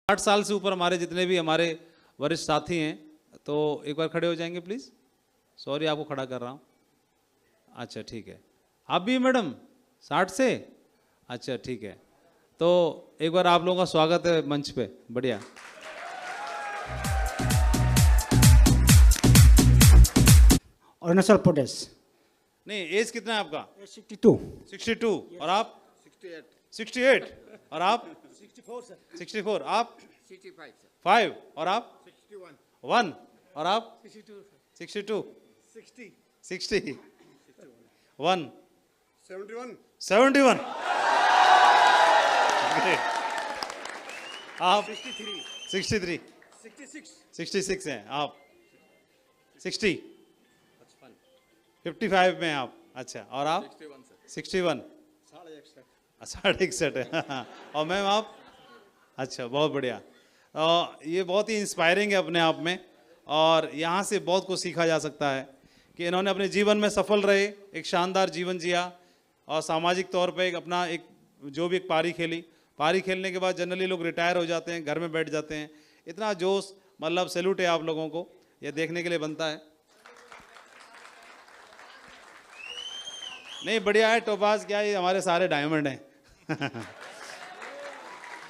60 साल से ऊपर हमारे जितने भी हमारे वरिष्ठ साथी हैं, तो एक बार खड़े हो जाएंगे प्लीज। सॉरी आपको खड़ा कर रहा हूँ। अच्छा ठीक है, आप भी मैडम 60 से? अच्छा ठीक है, तो एक बार आप लोगों का स्वागत है मंच पे। बढ़िया। अरुणाचल प्रदेश। नहीं, एज कितना है आपका? 62। 62। और आप? 68। और आप? 64। आप? 5। और आप? 1। और आप? 62। 60। 1। 71। आप? 63। 66 हैं आप? 60। 55 में आप? अच्छा, और आप? 61। 61 है। और मैम आप? अच्छा, बहुत बढ़िया। ये बहुत ही इंस्पायरिंग है अपने आप में, और यहाँ से बहुत कुछ सीखा जा सकता है कि इन्होंने अपने जीवन में सफल रहे, एक शानदार जीवन जिया, और सामाजिक तौर पे अपना एक जो भी एक पारी खेली। पारी खेलने के बाद जनरली लोग रिटायर हो जाते हैं, घर में बैठ जाते हैं। इतना जोश, मतलब सैल्यूट है आप लोगों को, ये देखने के लिए बनता है। नहीं, बढ़िया है। टोपाज क्या, ये हमारे सारे डायमंड हैं।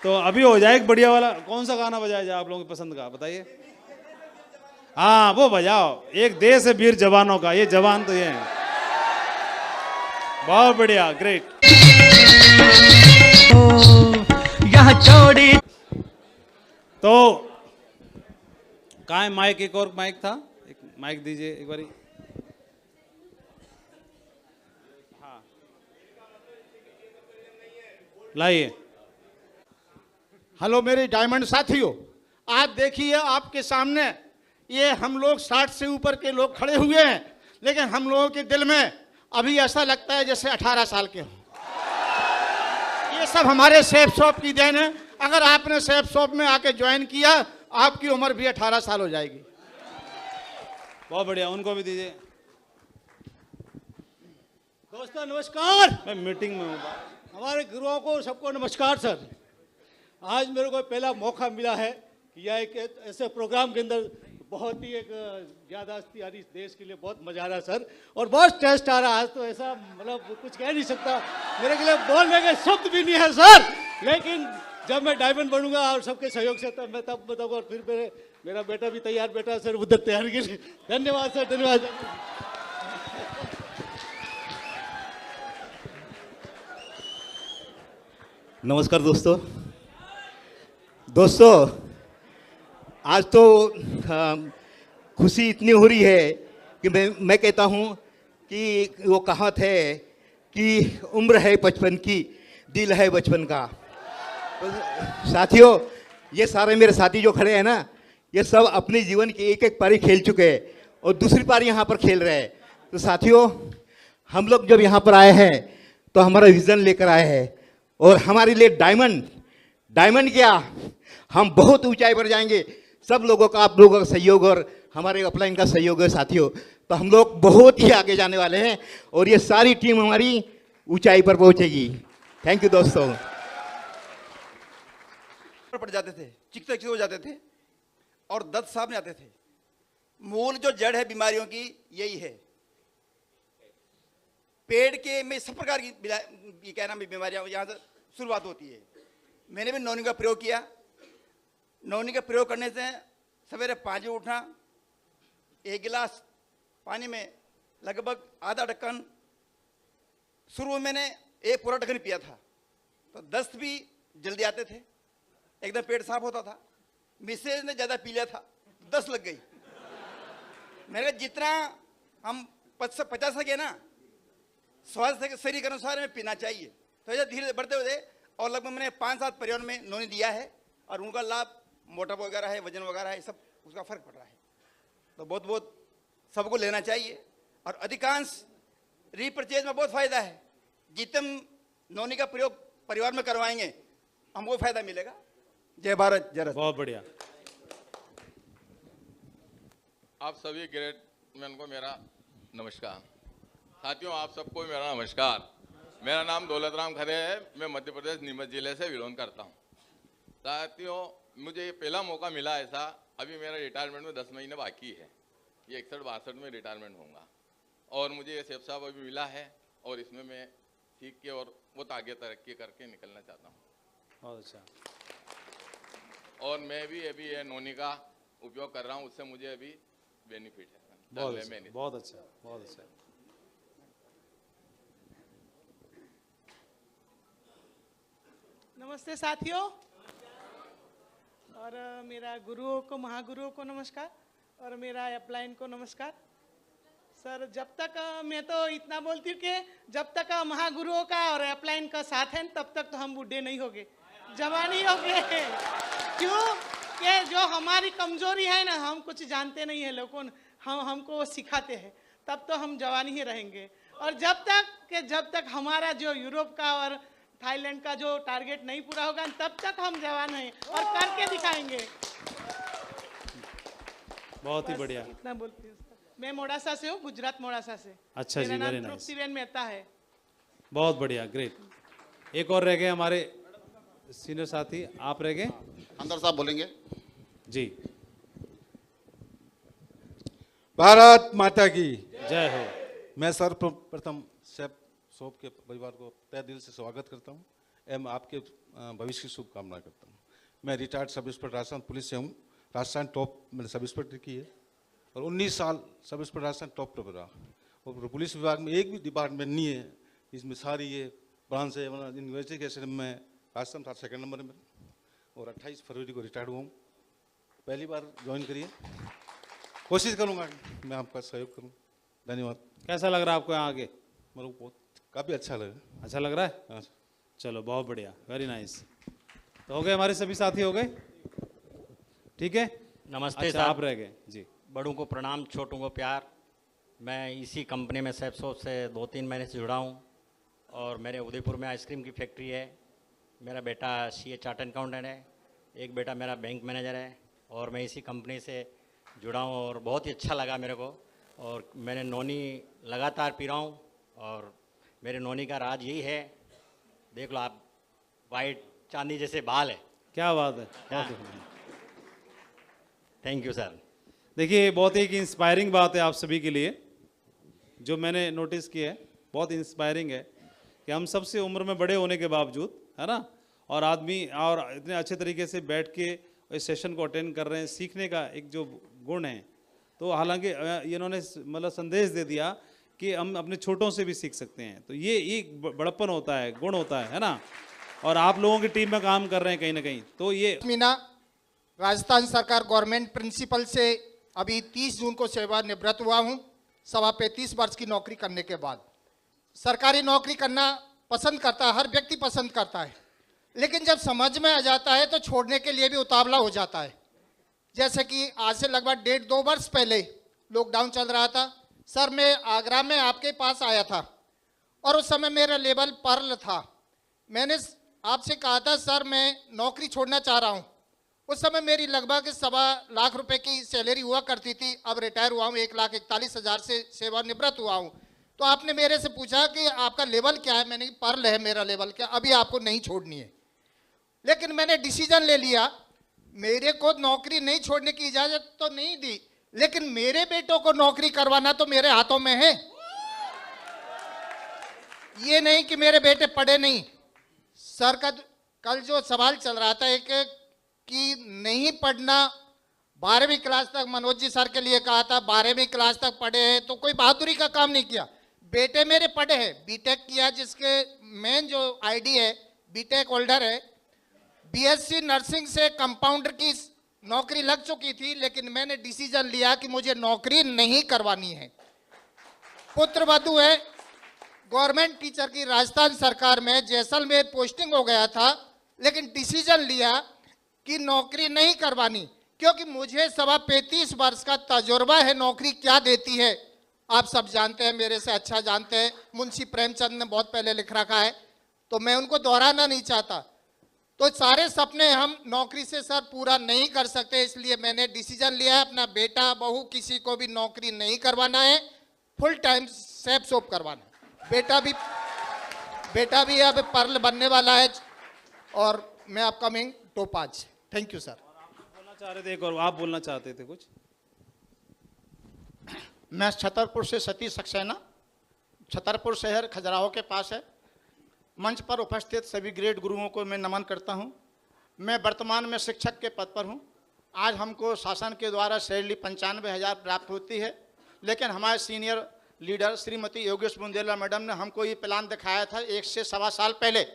तो अभी हो जाए एक बढ़िया वाला। कौन सा गाना बजाया जाए आप लोगों की पसंद का, बताइए। हाँ वो बजाओ, एक देश है वीर जवानों का। ये जवान तो ये है। बहुत बढ़िया, ग्रेट। यहाँ चौड़ी। तो कहाँ है माइक? एक और माइक था, एक माइक दीजिए एक बारी। हाँ लाइए। हेलो मेरे डायमंड साथियों, आज देखिए आपके सामने ये हम लोग 60 से ऊपर के लोग खड़े हुए हैं, लेकिन हम लोगों के दिल में अभी ऐसा लगता है जैसे 18 साल के हो। ये सब हमारे सेफ शॉप की देन है। अगर आपने सेफ शॉप में आके ज्वाइन किया, आपकी उम्र भी 18 साल हो जाएगी। बहुत बढ़िया, उनको भी दीजिए। दोस्तों नमस्कार। मैं मीटिंग में हूँ। हमारे गुरुओं को सबको नमस्कार सर। आज मेरे को पहला मौका मिला है कि यह एक ऐसे प्रोग्राम के अंदर बहुत ही एक याददाश्त यानी इस देश के लिए बहुत मजा आ रहा है सर, और बहुत टेस्ट आ रहा है। आज तो ऐसा मतलब कुछ कह नहीं सकता, मेरे के लिए बोलने के शब्द भी नहीं है सर। लेकिन जब मैं डायमंड बनूंगा और सबके सहयोग से, तब मैं तब बताऊंगा। और फिर मेरा बेटा भी तैयार बैठा है सर, उधर तैयार के लिए। धन्यवाद सर, धन्यवाद। नमस्कार दोस्तों, आज तो खुशी इतनी हो रही है कि मैं कहता हूँ कि वो कहावत है कि उम्र है 55 की, दिल है बचपन का। तो साथियों, ये सारे मेरे साथी जो खड़े हैं ना, ये सब अपने जीवन की एक एक पारी खेल चुके हैं और दूसरी पारी यहाँ पर खेल रहे हैं। तो साथियों, हम लोग जब यहाँ पर आए हैं तो हमारा विज़न लेकर आए हैं, और हमारे लिए डायमंड क्या, हम बहुत ऊंचाई पर जाएंगे। सब लोगों का, आप लोगों का सहयोग और हमारे अपलाइन का सहयोग है साथियों, तो हम लोग बहुत ही आगे जाने वाले हैं और ये सारी टीम हमारी ऊंचाई पर पहुंचेगी। थैंक यू दोस्तों। पड़ जाते थे, चिकते हो जाते थे और दर्द सामने आते थे। मूल जो जड़ है बीमारियों की यही है। पेड़ के में सब प्रकार की क्या नाम बीमारियां यहाँ से शुरुआत होती है। मैंने भी नौनी का प्रयोग किया। नौनी का प्रयोग करने से सवेरे 5 बजे उठना, 1 गिलास पानी में लगभग आधा ढक्कन, शुरू में मैंने एक पूरा ढक्कन पिया था तो दस्त भी जल्दी आते थे, एकदम पेट साफ होता था। मिसेज ने ज़्यादा पी लिया था, दस्त लग गई। मैंने कहा जितना हम 50 सके ना, स्वास्थ्य के शरीर के अनुसार में पीना चाहिए। तो ऐसे धीरे धीरे बढ़ते हुए, और लगभग मैंने 5-7 परिवार में नौनी दिया है और उनका लाभ, मोटापा वगैरह है, वजन वगैरह है, सब उसका फर्क पड़ रहा है। तो बहुत बहुत सबको लेना चाहिए, और अधिकांश रीपरचेज में बहुत फायदा है। जितने नौनी का प्रयोग परिवार में करवाएंगे हमको फायदा मिलेगा। जय भारत, जय रत्न। बहुत बढ़िया। आप सभी ग्रेट मैन को मेरा नमस्कार। साथियों, आप सबको मेरा नमस्कार। मेरा नाम दौलत राम खरे है। मैं मध्य प्रदेश नीमच जिले से बिलोंग करता हूँ। साथियों, मुझे पहला मौका मिला ऐसा। अभी मेरा रिटायरमेंट में 10 महीने बाकी है, ये 61-62 में रिटायरमेंट होऊंगा, और मुझे ये शेफ साहब अभी मिला है, और इसमें मैं सीख के और बहुत आगे तरक्की करके निकलना चाहता हूँ। बहुत अच्छा। और मैं भी अभी ये नोनी का उपयोग कर रहा हूँ, उससे मुझे अभी बेनिफिट है। बहुत अच्छा, बहुत अच्छा, बहुत अच्छा। नमस्ते साथियों, और मेरा गुरुओं को, महागुरुओं को नमस्कार, और मेरा अपलाइन को नमस्कार। सर, जब तक मैं तो इतना बोलती हूँ कि जब तक महागुरुओं का और अपलाइन का साथ है तब तक तो हम बूढ़े नहीं होंगे, जवानी होंगे। क्यों कि जो हमारी कमजोरी है ना, हम कुछ जानते नहीं है, लोगों हमको सिखाते हैं, तब तो हम जवानी ही रहेंगे। और जब तक हमारा जो यूरोप का और थाईलैंड का जो टारगेट नहीं पूरा होगा, तब तक हम जवान हैं और करके दिखाएंगे। बहुत ही बढ़िया। इतना बोलती हूँ। मैं मोड़ासा से हूँ, गुजरात मोड़ासा से। अच्छा जी, मेरा वेरी नाम नाइस। तृप्तिबेन मेहता है। बहुत बढ़िया, ग्रेट। एक और रह गए हमारे सीनियर साथी, आप रह गए। अंदर साहब बोलेंगे जी। भारत माता की जय हो। मैं सर्वप्रथम शेफ सोप के परिवार को तहे दिल से स्वागत करता हूं एवं आपके भविष्य की शुभकामनाएं करता हूं। मैं retired sub inspector Rajasthan police से हूं। राजस्थान टॉप मैंने सब इंस्पेक्टर की है और 19 साल सब इंस्पेक्टर राजस्थान टॉप रहा। और पुलिस विभाग में एक भी डिपार्टमेंट नहीं है, इसमें सारी ये ब्रांच है। इन्वेस्टिगेशन में राजस्थान था 2nd नंबर में, और 28 फरवरी को रिटायर्ड हुआ हूँ। पहली बार ज्वाइन करिए, कोशिश करूँगा मैं आपका सहयोग करूँ। धन्यवाद। कैसा लग रहा है आपको यहाँ आगे? मेरे को बहुत काफ़ी अच्छा लगा। अच्छा लग रहा है? हाँ। चलो, बहुत बढ़िया, वेरी नाइस। तो हो गए, हमारे सभी साथी हो गए, ठीक है। नमस्ते अच्छा, साहब। आप रह गए जी। बड़ों को प्रणाम, छोटों को प्यार। मैं इसी कंपनी में शेफ सोप से 2-3 महीने से जुड़ा हूँ, और मेरे उदयपुर में आइसक्रीम की फैक्ट्री है। मेरा बेटा CA चार्टर्ड अकाउंटेंट है, एक बेटा मेरा बैंक मैनेजर है, और मैं इसी कंपनी से जुड़ा हूँ, और बहुत ही अच्छा लगा मेरे को। और मैंने नोनी लगातार पी रहा हूँ, और मेरे नोनी का राज यही है, देख लो आप, वाइट चांदी जैसे बाल है। क्या बात है, हाँ। Thank you sir. देखिए, बहुत ही इंस्पायरिंग बात है आप सभी के लिए, जो मैंने नोटिस किया है, बहुत इंस्पायरिंग है कि हम सबसे उम्र में बड़े होने के बावजूद, है ना, और आदमी और इतने अच्छे तरीके से बैठ के इस सेशन को अटेंड कर रहे हैं। सीखने का एक जो गुण है, तो हालांकि इन्होंने मतलब संदेश दे दिया कि हम अपने छोटों से भी सीख सकते हैं। तो ये एक बड़प्पन होता है, गुण होता है ना। और आप लोगों की टीम में काम कर रहे हैं कहीं ना कहीं, तो ये मीना राजस्थान सरकार गवर्नमेंट प्रिंसिपल से अभी 30 जून को सेवानिवृत्त हुआ हूँ, 35 वर्ष की नौकरी करने के बाद। सरकारी नौकरी करना पसंद करता है, हर व्यक्ति पसंद करता है, लेकिन जब समझ में आ जाता है तो छोड़ने के लिए भी उतावला हो जाता है। जैसे कि आज से लगभग 1.5-2 वर्ष पहले लॉकडाउन चल रहा था सर, मैं आगरा में आपके पास आया था, और उस समय मेरा लेवल पर्ल था। मैंने आपसे कहा था सर मैं नौकरी छोड़ना चाह रहा हूँ। उस समय मेरी लगभग 1.25 लाख रुपए की सैलरी हुआ करती थी। अब रिटायर हुआ हूँ, 1,41,000 से सेवानिवृत्त हुआ हूँ। तो आपने मेरे से पूछा कि आपका लेवल क्या है, मैंने कहा पर्ल है मेरा लेवल, क्या अभी आपको नहीं छोड़नी है। लेकिन मैंने डिसीजन ले लिया, मेरे को नौकरी नहीं छोड़ने की इजाजत तो नहीं दी, लेकिन मेरे बेटों को नौकरी करवाना तो मेरे हाथों में है। ये नहीं कि मेरे बेटे पढ़े नहीं। सर का कल जो सवाल चल रहा था एक कि नहीं पढ़ना, 12वीं क्लास तक मनोज जी सर के लिए कहा था, 12वीं क्लास तक पढ़े हैं तो कोई बहादुरी का काम नहीं किया। बेटे मेरे पढ़े हैं, बीटेक किया, जिसके मेन जो आईडी है बीटेक होल्डर है। BSc नर्सिंग से कंपाउंडर की नौकरी लग चुकी थी, लेकिन मैंने डिसीजन लिया कि मुझे नौकरी नहीं करवानी है। पुत्र वधू है, गवर्नमेंट टीचर की राजस्थान सरकार में जैसलमेर पोस्टिंग हो गया था, लेकिन डिसीजन लिया कि नौकरी नहीं करवानी, क्योंकि मुझे 35 वर्ष का तजुर्बा है नौकरी क्या देती है। आप सब जानते हैं, मेरे से अच्छा जानते हैं, मुंशी प्रेमचंद ने बहुत पहले लिख रखा है, तो मैं उनको दोहराना नहीं चाहता। तो सारे सपने हम नौकरी से सर पूरा नहीं कर सकते, इसलिए मैंने डिसीजन लिया है अपना बेटा बहू किसी को भी नौकरी नहीं करवाना है, फुल टाइम शेफ सोप करवाना है। बेटा भी अब पर्ल बनने वाला है, और मैं upcoming top 5। Thank you sir. चाह रहे थे एक और, आप बोलना चाहते थे कुछ? मैं छतरपुर से सतीश सक्सेना, छतरपुर शहर खजुराहो के पास है। मंच पर उपस्थित सभी ग्रेट गुरुओं को मैं नमन करता हूं। मैं वर्तमान में शिक्षक के पद पर हूं। आज हमको शासन के द्वारा सैलरी 95,000 प्राप्त होती है, लेकिन हमारे senior leader Shrimati Yogesh Bundela madam ने हमको ये प्लान दिखाया था 1 से सवा साल पहले,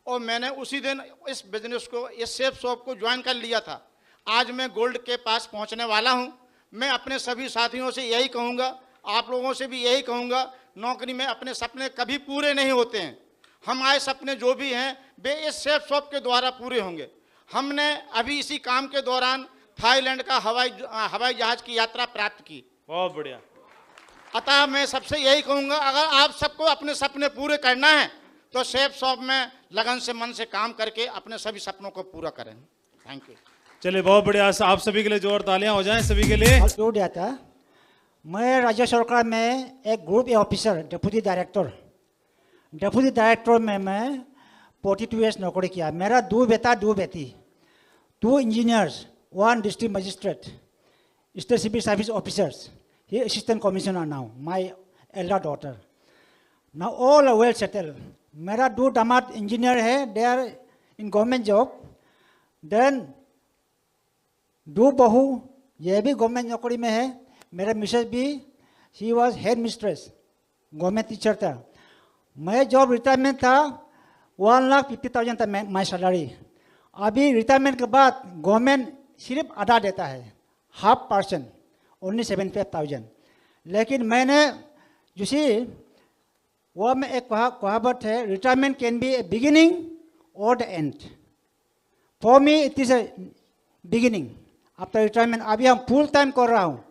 और मैंने उसी दिन इस बिजनेस को, इस सेफ शॉप को ज्वाइन कर लिया था। आज मैं गोल्ड के पास पहुंचने वाला हूं। मैं अपने सभी साथियों से यही कहूंगा, आप लोगों से भी यही कहूंगा, नौकरी में अपने सपने कभी पूरे नहीं होते हैं। हमारे सपने जो भी हैं वे इस सेफ शॉप के द्वारा पूरे होंगे। हमने अभी इसी काम के दौरान थाईलैंड का हवाई जहाज की यात्रा प्राप्त की। बहुत बढ़िया। अतः मैं सबसे यही कहूंगा, अगर आप सबको अपने सपने पूरे करना है तो सेफ शॉप में लगन से, मन से काम करके अपने सभी सपनों को पूरा करें। Thank you. चलिए बहुत बढ़िया, आप सभी के लिए जोर तालियां हो जाएं सभी के लिए। जोड़ दिया था। मैं राज्य सरकार में एक group A officer, deputy director में मैं 42 ईयर्स नौकरी किया। मेरा 2 बेटा 2 बेटी, 2 engineers, 1 district magistrate, state civil service officers, he assistant commissioner now, my elder daughter. Now all are well settled. मेरा 2 दामाद इंजीनियर है, they are in government job. Then 2 बहू, ये भी गवर्नमेंट नौकरी में है। मेरा मिसेज भी, she was head mistress, government teacher था। मैं जब रिटायरमेंट था 1,50,000 था माई सैलरी। अभी रिटायरमेंट के बाद गवर्नमेंट सिर्फ आधा देता है, 0.5%, only 75,000। लेकिन मैंने जैसे वो में एक कहावत है, retirement can be a beginning और the end. For me it is a beginning after retirement. अभी हम फुल टाइम कर रहा हूँ।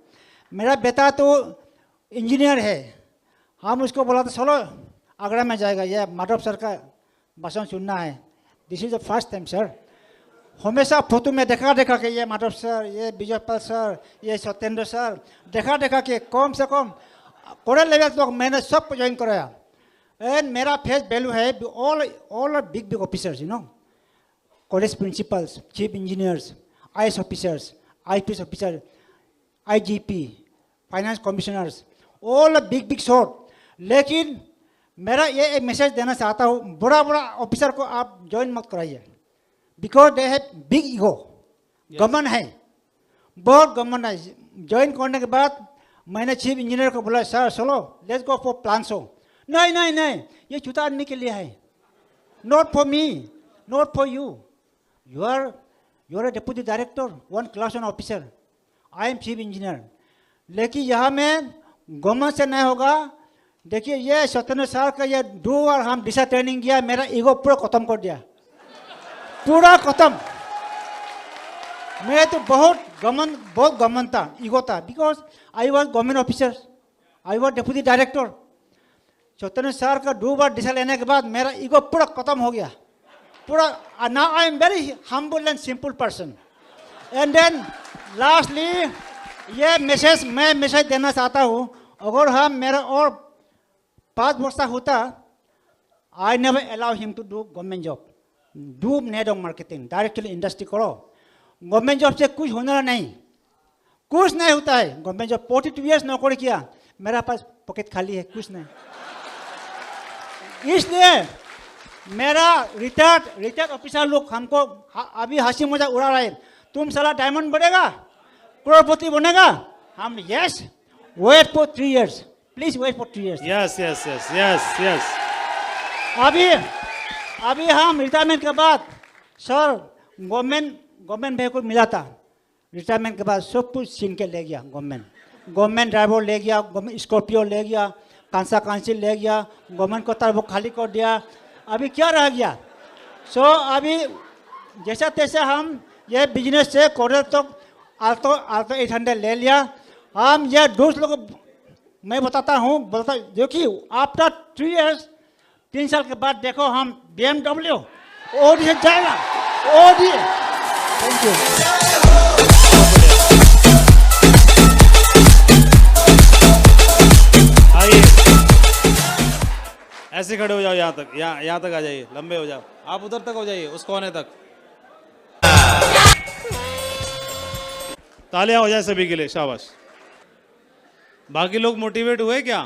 मेरा बेटा तो इंजीनियर है। हम उसको बोला तो चलो आगरा में जाएगा, ये माधव सर का भाषण सुनना है। This is the first time sir. हमेशा फोटो में देखा के ये माधव सर, ये विजयपाल सर, ये सत्येंद्र सर, देखा के कम से कम कोरल लेवल तक मैंने सबको ज्वाइन कराया। एंड मेरा फेस वैल्यू है all are big officers, you know, college principals, chief engineers, IAS officers, IPS officer, IGP, finance commissioners, all big shot. लेकिन मेरा ये एक मैसेज देना चाहता हूँ, बड़ा ऑफिसर को आप ज्वाइन मत कराइए, because they have big ego. गमन है, बहुत गमन है। ज्वाइन करने के बाद मैंने चीफ इंजीनियर को बोला, सर चलो let's go for plan show. नहीं, ये छोटा आदमी के लिए है, not for me, not for you. You are a deputy director, 1 class 1 officer, I am chief engineer. लेकिन यहाँ में गवर्नमेंट से नहीं होगा। देखिए ये सत्येंद्र सर का ये 2 बार हम दिशा ट्रेनिंग किया, मेरा ईगो पूरा खत्म कर दिया, पूरा खत्म। मैं तो बहुत गमन था, ईगो था, because I was government officer, I was deputy director. Satyendra sir का 2 बार दिशा लेने के बाद मेरा ईगो पूरा खत्म हो गया, पूरा। Now I am very humble and simple person. And then lastly ये मैसेज देना चाहता हूँ, अगर हम मेरा और 5 वर्ष होता, I never allow him to do government job. Do network marketing, directly industry करो। गवर्नमेंट जॉब से कुछ होना नहीं, कुछ नहीं होता है गवर्नमेंट जॉब। 42 ईयर्स नौकरी किया, मेरा पास पॉकेट खाली है, कुछ नहीं। इसलिए मेरा रिटायर्ड ऑफिसर लोग हमको अभी हंसी मजाक उड़ा रहे, तुम साला डायमंड बढ़ेगा, करोड़पति बनेगा। हम yes, wait for 3 years, please wait for 3 years। Yes. अभी हम रिटायरमेंट के बाद सर गवर्नमेंट वेहिकल मिला था। रिटायरमेंट के बाद सब कुछ छीन के ले गया गवर्नमेंट ड्राइवर ले गया, गवर्नमेंट स्कॉर्पियो ले गया, कांसिल ले गया, गवर्नमेंट को तरफ खाली कर दिया। अभी क्या रह गया? अभी जैसा तैसा हम ये बिजनेस से कोरल तक आल्टो 800 ले लिया। हम ये दूसरों को मैं बताता हूँ, देखिए आफ्टर 3 years, 3 साल के बाद देखो हम BMW ओडी से जाएगा, ओडी। Thank you. आइए ऐसे खड़े हो जाओ, यहाँ तक आ जाइए, लंबे हो जाओ। आप उधर तक हो जाइए, उस कोने तक। तालियां हो जाए सभी के लिए, शाबाश। बाकी लोग मोटिवेट हुए क्या?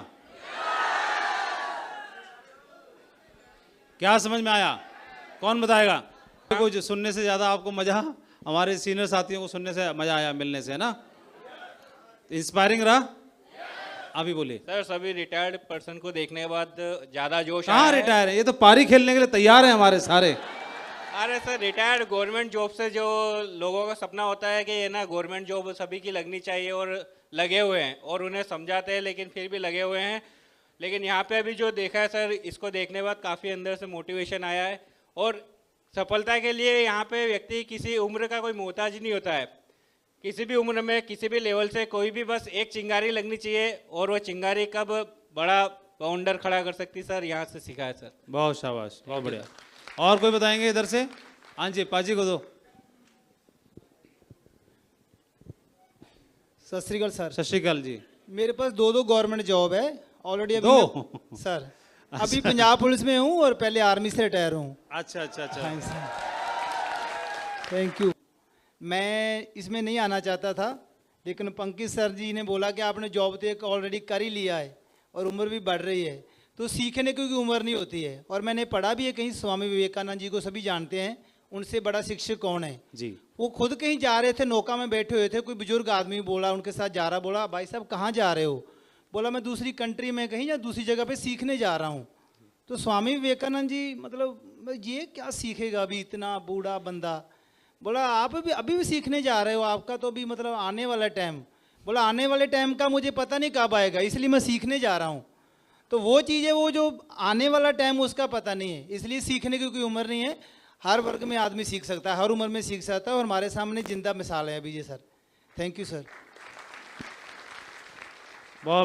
क्या समझ में आया? कौन बताएगा? कुछ सुनने से ज्यादा आपको मजा हमारे सीनियर साथियों को सुनने से मजा आया, मिलने से, है ना? इंस्पायरिंग रहा? अभी बोलिए सर। सभी रिटायर्ड पर्सन को देखने के बाद ज्यादा जोश कहाँ आया है। रिटायर है? ये तो पारी खेलने के लिए तैयार है हमारे सारे। अरे सर, रिटायर्ड गवर्नमेंट जॉब से जो लोगों का सपना होता है कि ये ना गवर्नमेंट जॉब सभी की लगनी चाहिए, और लगे हुए हैं और उन्हें समझाते हैं लेकिन फिर भी लगे हुए हैं। लेकिन यहाँ पे अभी जो देखा है सर, इसको देखने के बाद काफ़ी अंदर से मोटिवेशन आया है। और सफलता के लिए यहाँ पे व्यक्ति किसी उम्र का कोई मोहताज नहीं होता है। किसी भी उम्र में, किसी भी लेवल से कोई भी बस एक चिंगारी लगनी चाहिए, और वो चिंगारी कब बड़ा बाउंडर खड़ा कर सकती सर, यहाँ से सीखा है सर। बहुत शाबाश, बहुत बढ़िया। और कोई बताएंगे इधर से? हाँ जी, पाजी को दो। सत श्री अकाल सर। सत श्री अकाल जी। मेरे पास दो गवर्नमेंट जॉब है ऑलरेडी। अभी दो? सर अभी पंजाब पुलिस में हूँ और पहले आर्मी से रिटायर हूँ। अच्छा अच्छा अच्छा। हाँ सर, थैंक यू। मैं इसमें नहीं आना चाहता था, लेकिन पंकज सर जी ने बोला कि आपने जॉब तो एक ऑलरेडी कर ही लिया है और उम्र भी बढ़ रही है, तो सीखने की उम्र नहीं होती है। और मैंने पढ़ा भी है कहीं, स्वामी विवेकानंद जी को सभी जानते हैं, उनसे बड़ा शिक्षक कौन है जी? वो खुद कहीं जा रहे थे, नौका में बैठे हुए थे, कोई बुजुर्ग आदमी बोला, उनके साथ जा रहा, बोला भाई साहब कहाँ जा रहे हो? बोला मैं दूसरी कंट्री में कहीं या दूसरी जगह पे सीखने जा रहा हूँ। तो स्वामी विवेकानंद जी मतलब ये क्या सीखेगा अभी इतना बूढ़ा बंदा? बोला आप भी अभी भी सीखने जा रहे हो, आपका तो अभी मतलब आने वाला टाइम। बोला आने वाले टाइम का मुझे पता नहीं कब आएगा, इसलिए मैं सीखने जा रहा हूँ। तो वो चीज़ें, वो जो आने वाला टाइम उसका पता नहीं है, इसलिए सीखने की कोई उम्र नहीं है। हर वर्ग में आदमी सीख सकता है, हर उम्र में सीख सकता है, और हमारे सामने जिंदा मिसाल है अभी ये सर। Thank you sir. बहुत